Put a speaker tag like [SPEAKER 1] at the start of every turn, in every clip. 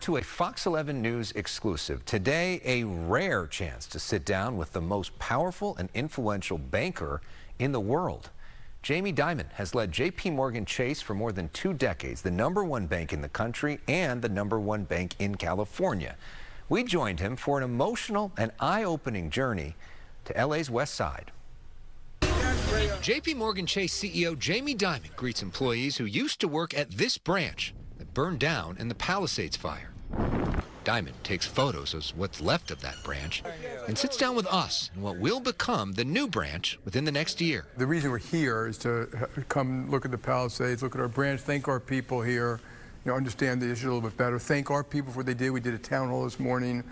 [SPEAKER 1] To a Fox 11 News exclusive. Today, a rare chance to sit down with the most powerful and influential banker in the world. Jamie Dimon has led JPMorgan Chase for more than 2 decades, the #1 bank in the country and the #1 bank in California. We joined him for an emotional and eye-opening journey to LA's West Side. JPMorgan Chase CEO Jamie Dimon greets employees who used to work at this branch that burned down in the Palisades fire. Dimon takes photos of what's left of that branch and sits down with us in what will become the new branch within the next year.
[SPEAKER 2] The reason we're here is to come look at the Palisades, look at our branch, thank our people here, understand the issue a little bit better, thank our people for what they did. We did a town hall this morning.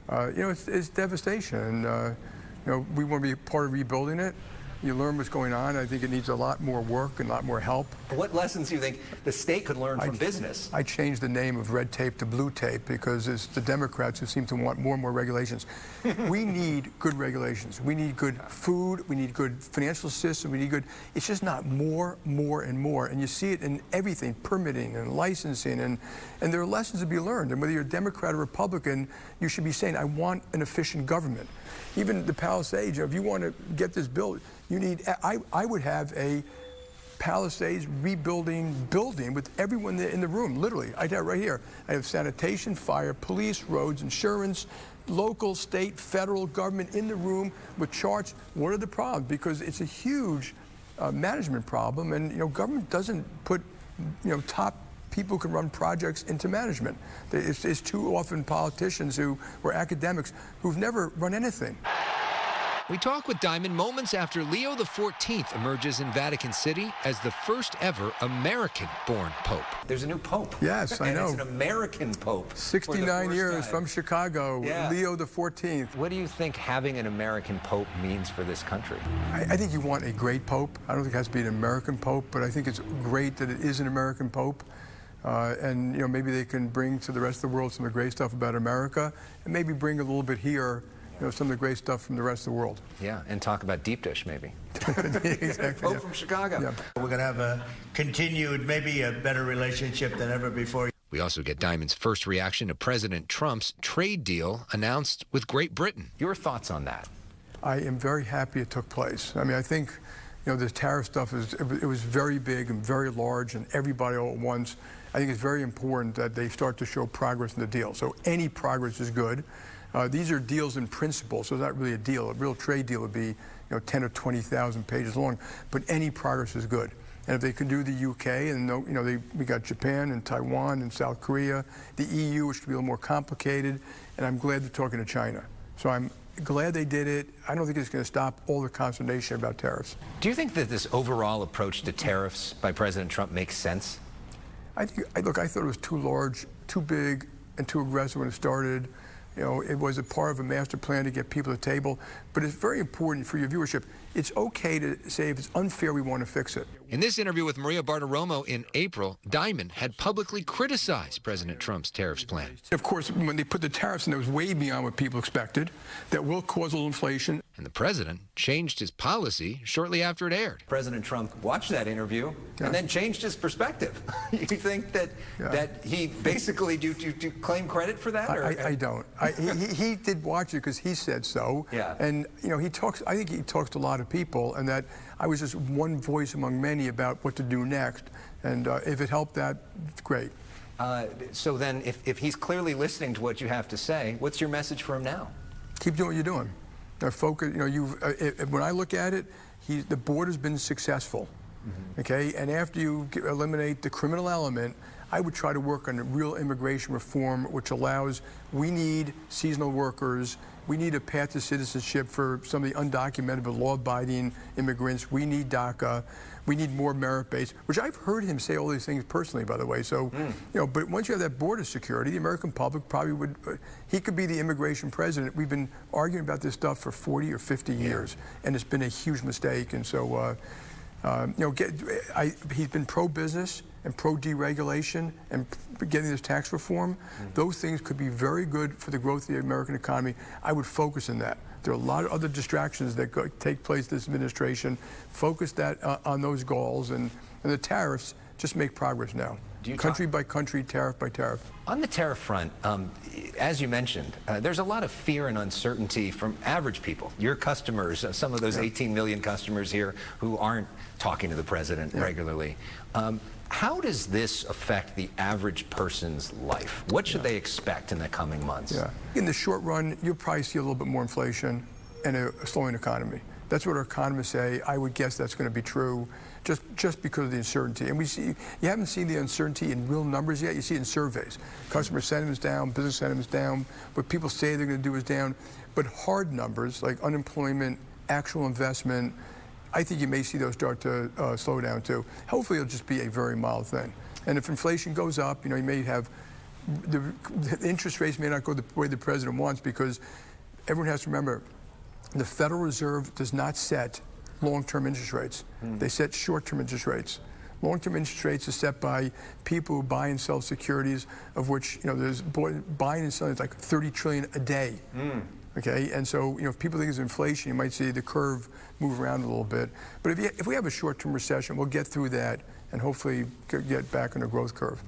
[SPEAKER 2] It's devastation, and we want to be part of rebuilding it. You learn what's going on. I think it needs a lot more work and a lot more help.
[SPEAKER 1] What lessons do you think the state could learn from business?
[SPEAKER 2] I changed the name of red tape to blue tape because it's the Democrats who seem to want more and more regulations. We need good regulations. We need good food. We need good financial system. We need good. It's just not more, and more. And you see it in everything, permitting and licensing. And there are lessons to be learned. And whether you're a Democrat or Republican, you should be saying, I want an efficient government. Even the Palisades, if you want to get this built, you need, I would have a Palisades rebuilding building with everyone in the room, literally. I'd have right here. I have sanitation, fire, police, roads, insurance, local, state, federal government in the room with charts. What are the problems? Because it's a huge management problem, and government doesn't put top people who can run projects into management. It's too often politicians who were academics who've never run anything.
[SPEAKER 1] We talk with Dimon moments after Leo XIV emerges in Vatican City as the first ever American-born pope. There's a new pope.
[SPEAKER 2] Yes, I know.
[SPEAKER 1] It's an American pope.
[SPEAKER 2] 69 years from Chicago, yeah. Leo XIV.
[SPEAKER 1] What do you think having an American pope means for this country?
[SPEAKER 2] I think you want a great pope. I don't think it has to be an American pope, but I think it's great that it is an American pope. And maybe they can bring to the rest of the world some of the great stuff about America, and maybe bring a little bit here, some of the great stuff from the rest of the world.
[SPEAKER 1] Yeah, and talk about deep dish, maybe.
[SPEAKER 2] Exactly.
[SPEAKER 1] Pope from Chicago.
[SPEAKER 2] Yeah.
[SPEAKER 3] We're going to have a continued, maybe a better relationship than ever before.
[SPEAKER 1] We also get Dimon's first reaction to President Trump's trade deal announced with Great Britain. Your thoughts on that?
[SPEAKER 2] I am very happy it took place. I mean, I think the tariff stuff it was very big and very large, and everybody all at once. I think it's very important that they start to show progress in the deal. So any progress is good. These are deals in principle, so it's not really a deal. A real trade deal would be 10 or 20,000 pages long, but any progress is good. And if they can do the UK, and we got Japan and Taiwan and South Korea, the EU, which could be a little more complicated, and I'm glad they're talking to China. So I'm glad they did it. I don't think it's going to stop all the consternation about tariffs.
[SPEAKER 1] Do you think that this overall approach to tariffs by President Trump makes sense?
[SPEAKER 2] I thought it was too large, too big, and too aggressive when it started. It was a part of a master plan to get people to the table. But it's very important for your viewership. It's okay to say if it's unfair, we want to fix it.
[SPEAKER 1] In this interview with Maria Bartiromo in April, Dimon had publicly criticized President Trump's tariffs plan.
[SPEAKER 2] Of course, when they put the tariffs in, it was way beyond what people expected. That will cause a little inflation.
[SPEAKER 1] And the president changed his policy shortly after it aired. President Trump watched that interview and then changed his perspective. You think that he basically, do you claim credit for that?
[SPEAKER 2] I don't. He did watch it because he said so.
[SPEAKER 1] Yeah.
[SPEAKER 2] And I think he talks to a lot of people, and that I was just one voice among many about what to do next. And if it helped that, it's great.
[SPEAKER 1] So then, if he's clearly listening to what you have to say, what's your message for him now?
[SPEAKER 2] Keep doing what you're doing. Focus. When I look at it, the border's been successful. Okay, and after you eliminate the criminal element, I would try to work on a real immigration reform, which allows, we need seasonal workers, we need a path to citizenship for some of the undocumented but law-abiding immigrants, we need DACA, we need more merit-based, which I've heard him say all these things personally, by the way. So, but once you have that border security, the American public probably would, he could be the immigration president. We've been arguing about this stuff for 40 or 50 years, and it's been a huge mistake. And so, he's been pro-business and pro-deregulation and getting this tax reform. Those things could be very good for the growth of the American economy. I would focus on that. There are a lot of other distractions that take place this administration. Focus that on those goals, and the tariffs just make progress now. country by country, tariff by tariff.
[SPEAKER 1] On the tariff front, as you mentioned, there's a lot of fear and uncertainty from average people, your customers, some of those 18 million customers here who aren't talking to the president regularly. How does this affect the average person's life? What should they expect in the coming months?
[SPEAKER 2] In the short run, you'll probably see a little bit more inflation and a slowing economy. That's what our economists say. I would guess that's going to be true just because of the uncertainty. And you haven't seen the uncertainty in real numbers yet. You see it in surveys. Customer sentiment's down, business sentiment's down, what people say they're going to do is down. But hard numbers like unemployment, actual investment, I think you may see those start to slow down too. Hopefully it'll just be a very mild thing. And if inflation goes up, you may have, the interest rates may not go the way the president wants, because everyone has to remember, the Federal Reserve does not set long-term interest rates. They set short-term interest rates. Long-term interest rates are set by people who buy and sell securities, of which there's buying and selling is like 30 trillion a day. Okay, and so if people think it's inflation, you might see the curve move around a little bit. But if we have a short-term recession, we'll get through that and hopefully get back on a growth curve.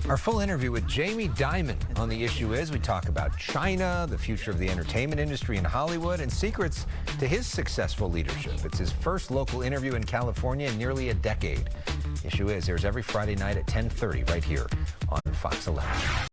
[SPEAKER 1] Our full interview with Jamie Dimon on The Issue Is. We talk about China, the future of the entertainment industry in Hollywood, and secrets to his successful leadership. It's his first local interview in California in nearly a decade. The Issue Is airs every Friday night at 10:30 right here on Fox 11.